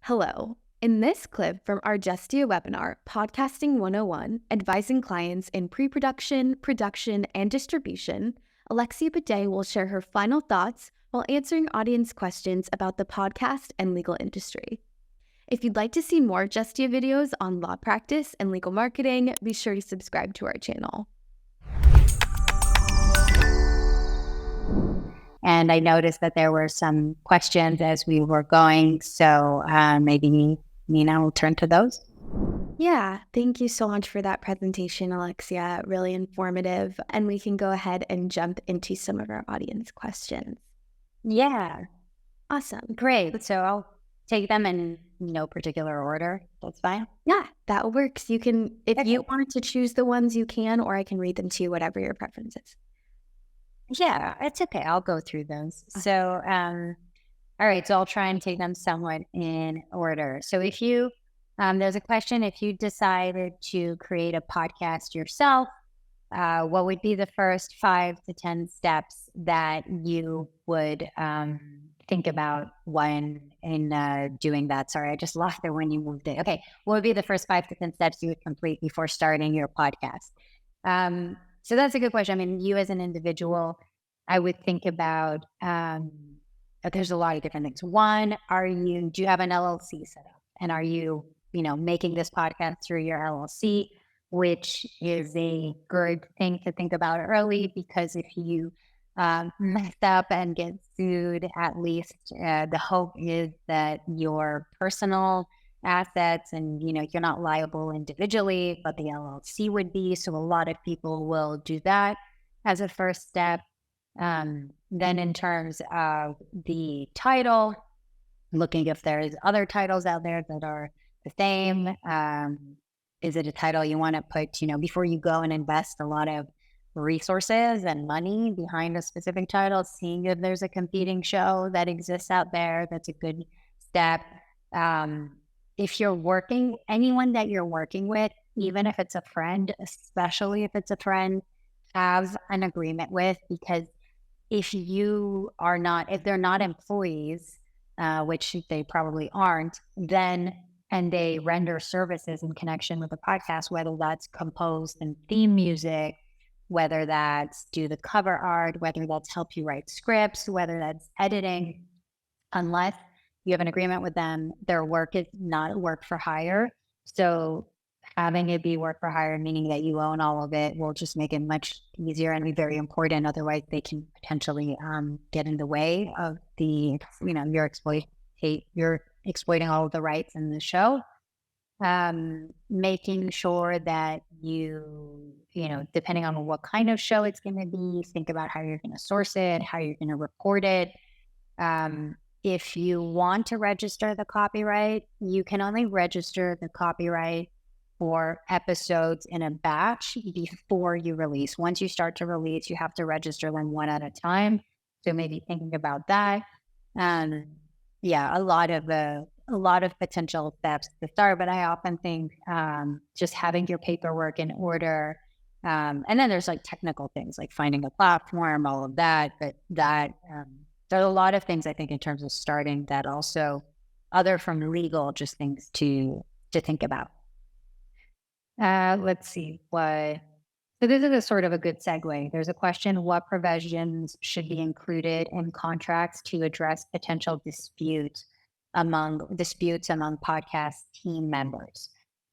Hello. In this clip from our Justia webinar, Podcasting 101, Advising Clients in Pre-Production, Production, and Distribution, Alexia Bidet will share her final thoughts while answering audience questions about the podcast and legal industry. If you'd like to see more Justia videos on law practice and legal marketing, be sure to subscribe to our channel. And I noticed that there were some questions as we were going, so maybe Nina will turn to those. Yeah, thank you so much for that presentation, Alexia. Really informative. And we can go ahead and jump into some of our audience questions. Yeah, Awesome. great. So I'll take them in no particular order. That's fine. Yeah, that works. You can, if Okay. you wanted to choose the ones you can, or I can read them to you, whatever your preference is. Yeah, it's okay. I'll go through those. So, all right. So I'll try and take them somewhat in order. So if you, there's a question, if you decided to create a podcast yourself, what would be the first 5 to 10 steps that you would think about when in doing that? Sorry, I just lost it when you moved it. Okay, what would be the first 5 to 10 steps you would complete before starting your podcast? So that's a good question. I mean, you as an individual, I would think about, there's a lot of different things. One, do you have an LLC set up? And are you, making this podcast through your LLC? Which is a good thing to think about early, because if you mess up and get sued, at least the hope is that your personal assets and, you're not liable individually, but the LLC would be. So a lot of people will do that as a first step. Then in terms of the title, looking if there's other titles out there that are the same. Is it a title you want to put, before you go and invest a lot of resources and money behind a specific title, seeing if there's a competing show that exists out there? That's a good step. If you're anyone that you're working with, even if it's a friend, especially if it's a friend, have an agreement with, because if they're not employees, which they probably aren't, and they render services in connection with the podcast, whether that's compose and theme music, whether that's do the cover art, whether that's help you write scripts, whether that's editing, unless you have an agreement with them, their work is not work for hire. So having it be work for hire, meaning that you own all of it, will just make it much easier and be very important. Otherwise, they can potentially get in the way of you're exploiting all of the rights in the show. Making sure that depending on what kind of show it's going to be, think about how you're going to source it, how you're going to report it. If you want to register the copyright, you can only register the copyright for episodes in a batch before you release. Once you start to release, you have to register them one at a time. So maybe thinking about that. Yeah, a lot of potential steps to start, but I often think just having your paperwork in order. And then there's like technical things like finding a platform, all of that. But there are a lot of things I think in terms of starting that also, other from legal, just things to think about. Let's see so this is a sort of a good segue. There's a question: what provisions should be included in contracts to address potential disputes among podcast team members?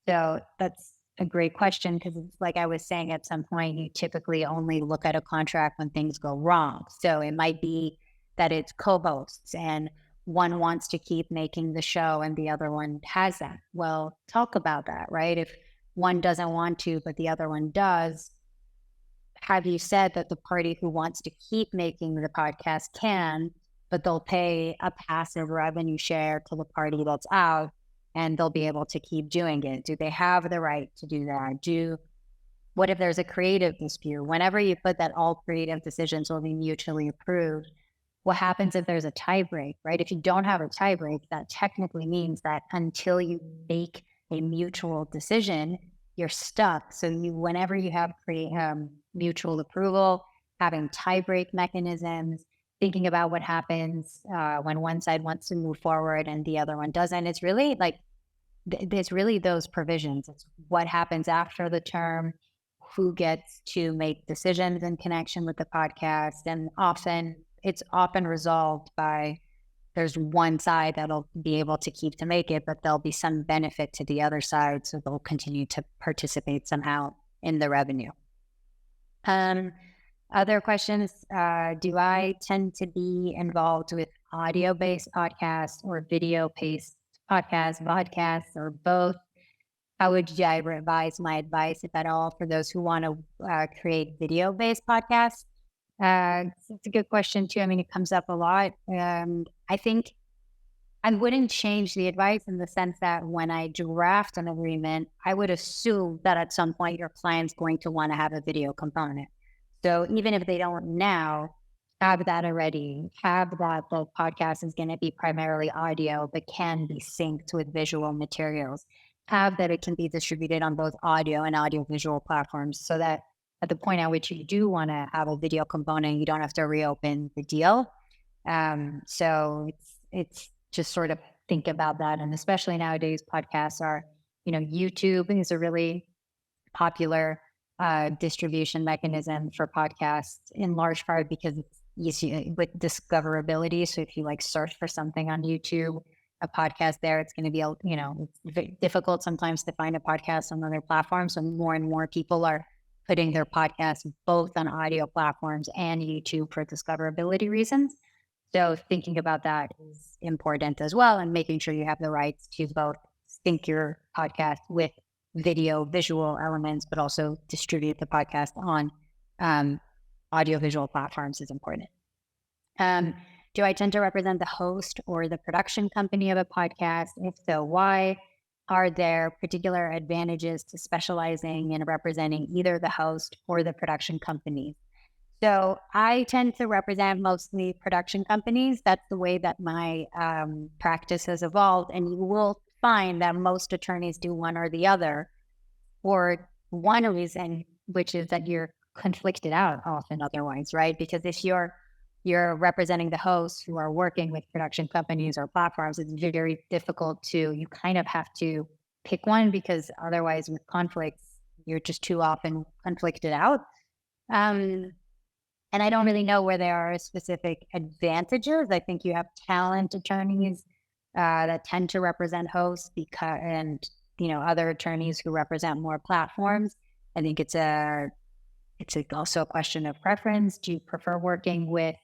So that's a great question, because it's like I was saying, at some point, you typically only look at a contract when things go wrong. So it might be that it's co-hosts and one wants to keep making the show and the other one has that. Well, talk about that, right? If one doesn't want to, but the other one does, have you said that the party who wants to keep making the podcast can, but they'll pay a passive revenue share to the party that's out, and they'll be able to keep doing it? Do they have the right to do that? What if there's a creative dispute? Whenever you put that all creative decisions will be mutually approved, what happens if there's a tie break, right? If you don't have a tie break, that technically means that until you make a mutual decision, you're stuck. So whenever you have mutual approval, having tie break mechanisms, thinking about what happens when one side wants to move forward and the other one doesn't. It's really like there's really those provisions. It's what happens after the term, who gets to make decisions in connection with the podcast, and it's often resolved by there's one side that'll be able to keep to make it, but there'll be some benefit to the other side, so they'll continue to participate somehow in the revenue. Um, Other questions, do I tend to be involved with audio-based podcasts or video-based podcasts, or both? How would I revise my advice, if at all, for those who want to create video-based podcasts? It's a good question too. I mean, it comes up a lot. I think I wouldn't change the advice in the sense that when I draft an agreement, I would assume that at some point your client's going to want to have a video component. So even if they don't now, have that already. Have that the podcast is going to be primarily audio, but can be synced with visual materials. Have that it can be distributed on both audio and audio-visual platforms, so that at the point at which you do want to have a video component, you don't have to reopen the deal. So it's just sort of think about that. And especially nowadays, podcasts are, YouTube is a really popular distribution mechanism for podcasts, in large part because it's easy with discoverability. So if you like search for something on YouTube, a podcast there, it's going to be, it's very difficult sometimes to find a podcast on other platforms. So more and more people are putting their podcasts both on audio platforms and YouTube for discoverability reasons. So thinking about that is important as well, and making sure you have the rights to both sync your podcast with video, visual elements, but also distribute the podcast on audio visual platforms is important. Do I tend to represent the host or the production company of a podcast? If so, why? Are there particular advantages to specializing in representing either the host or the production company? So I tend to represent mostly production companies. That's the way that my practice has evolved. And you will find that most attorneys do one or the other, or one reason, which is that you're conflicted out often otherwise, right? Because if you're representing the hosts who are working with production companies or platforms, it's very difficult you kind of have to pick one, because otherwise with conflicts, you're just too often conflicted out. And I don't really know where there are specific advantages. I think you have talent attorneys that tend to represent hosts, and other attorneys who represent more platforms. I think it's also a question of preference. Do you prefer working with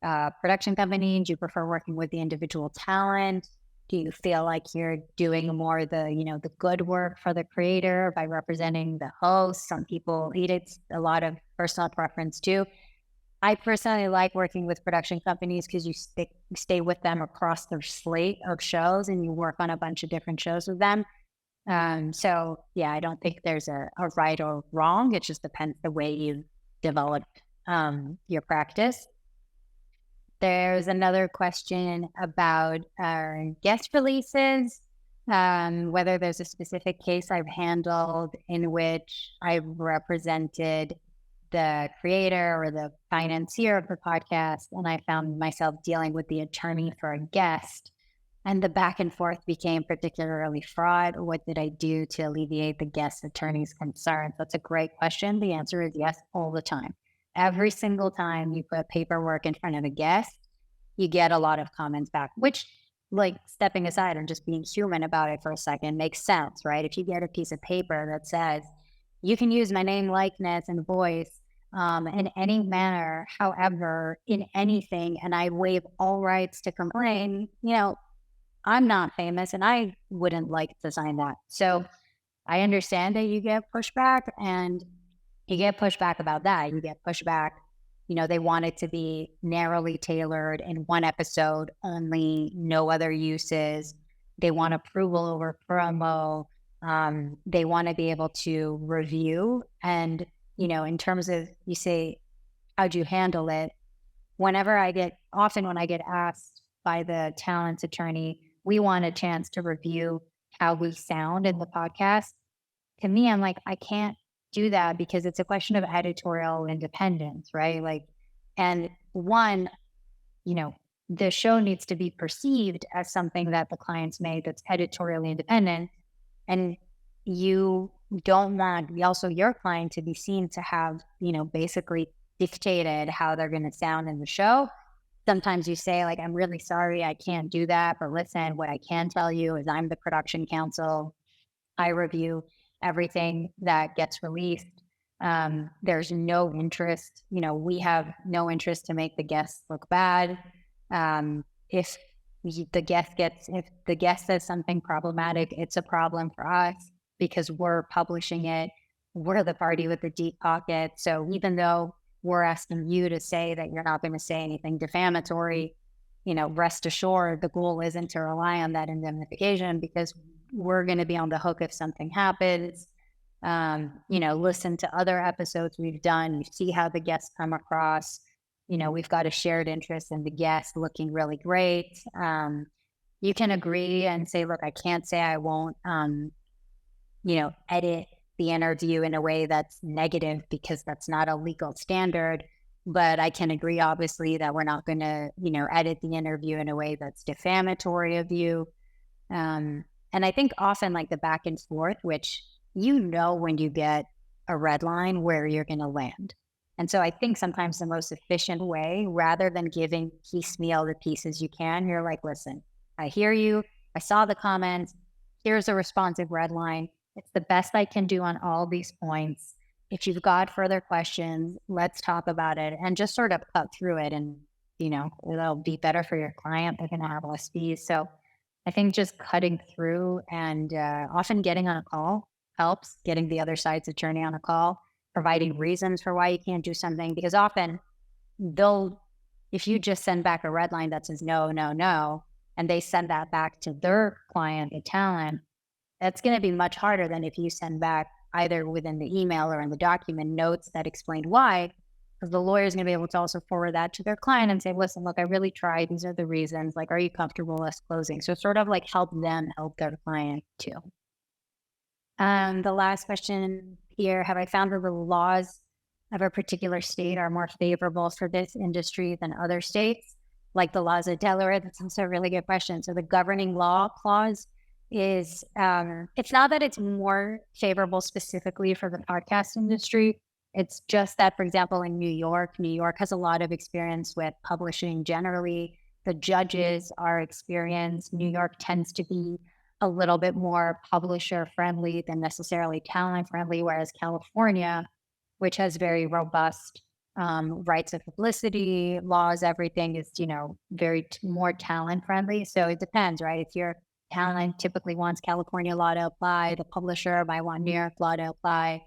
production company? Do you prefer working with the individual talent? Do you feel like you're doing more the good work for the creator by representing the host? Some people it's a lot of personal preference too. I personally like working with production companies because you stay with them across their slate of shows, and you work on a bunch of different shows with them. So yeah, I don't think there's a right or wrong. It just depends the way you develop your practice. There's another question about guest releases, whether there's a specific case I've handled in which I've represented the creator or the financier of the podcast, and I found myself dealing with the attorney for a guest, and the back and forth became particularly fraught. What did I do to alleviate the guest attorney's concerns? That's a great question. The answer is yes, all the time. Every single time you put paperwork in front of a guest, you get a lot of comments back, which, like, stepping aside and just being human about it for a second, makes sense, right? If you get a piece of paper that says, you can use my name, likeness, and voice in any manner, however, in anything, and I waive all rights to complain, I'm not famous and I wouldn't like to sign that. So I understand that you get pushback, and you get pushback about that. You get pushback, they want it to be narrowly tailored in one episode only, no other uses. They want approval over promo. They want to be able to review. And, in terms of, you say, how'd you handle it? Often when I get asked by the talent attorney, we want a chance to review how we sound in the podcast. To me, I'm like, I can't do that because it's a question of editorial independence, right? And one, the show needs to be perceived as something that the client's made that's editorially independent. And you don't want also your client to be seen to have, basically dictated how they're going to sound in the show. Sometimes you say, like, I'm really sorry, I can't do that. But listen, what I can tell you is I'm the production counsel. I review everything that gets released. There's no interest, we have no interest to make the guests look bad. If if the guest says something problematic, it's a problem for us because we're publishing it. We're the party with the deep pocket. So even though we're asking you to say that you're not going to say anything defamatory, rest assured, the goal isn't to rely on that indemnification because we're going to be on the hook if something happens. Listen to other episodes we've done. You see how the guests come across. We've got a shared interest in the guest looking really great. You can agree and say, look, I can't say I won't, edit the interview in a way that's negative because that's not a legal standard. But I can agree, obviously, that we're not going to, edit the interview in a way that's defamatory of you. And I think often like the back and forth, which when you get a red line where you're going to land. And so I think sometimes the most efficient way, rather than giving piecemeal the pieces you can, you're like, listen, I hear you. I saw the comments. Here's a responsive red line. It's the best I can do on all these points. If you've got further questions, let's talk about it and just sort of cut through it. And, it'll be better for your client. They're going to have less fees. So I think just cutting through and often getting on a call helps, getting the other side's attorney on a call, providing reasons for why you can't do something. Because often if you just send back a red line that says no, no, no, and they send that back to their client, the talent, that's going to be much harder than if you send back either within the email or in the document notes that explain why, because the lawyer is going to be able to also forward that to their client and say, listen, look, I really tried. These are the reasons. Like, are you comfortable us closing? So sort of like help them help their client too. The last question here, have I found that the laws of a particular state are more favorable for this industry than other states, like the laws of Delaware? That's also a really good question. So the governing law clause is, it's not that it's more favorable specifically for the podcast industry. It's just that, for example, in New York has a lot of experience with publishing generally. The judges are experienced. New York tends to be a little bit more publisher friendly than necessarily talent friendly, whereas California, which has very robust rights of publicity laws, everything is, very more talent friendly. So it depends, right? If your talent typically wants California law to apply, the publisher might want New York law to apply.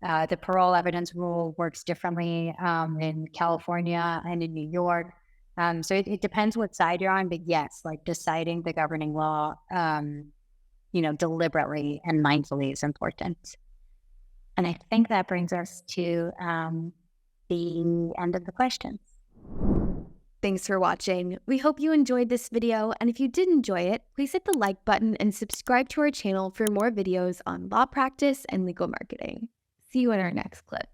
The parole evidence rule works differently in California and in New York. So it depends what side you're on, but yes, like deciding the governing law, deliberately and mindfully is important. And I think that brings us to the end of the questions. Thanks for watching. We hope you enjoyed this video, and if you did enjoy it, please hit the like button and subscribe to our channel for more videos on law practice and legal marketing. See you in our next clip.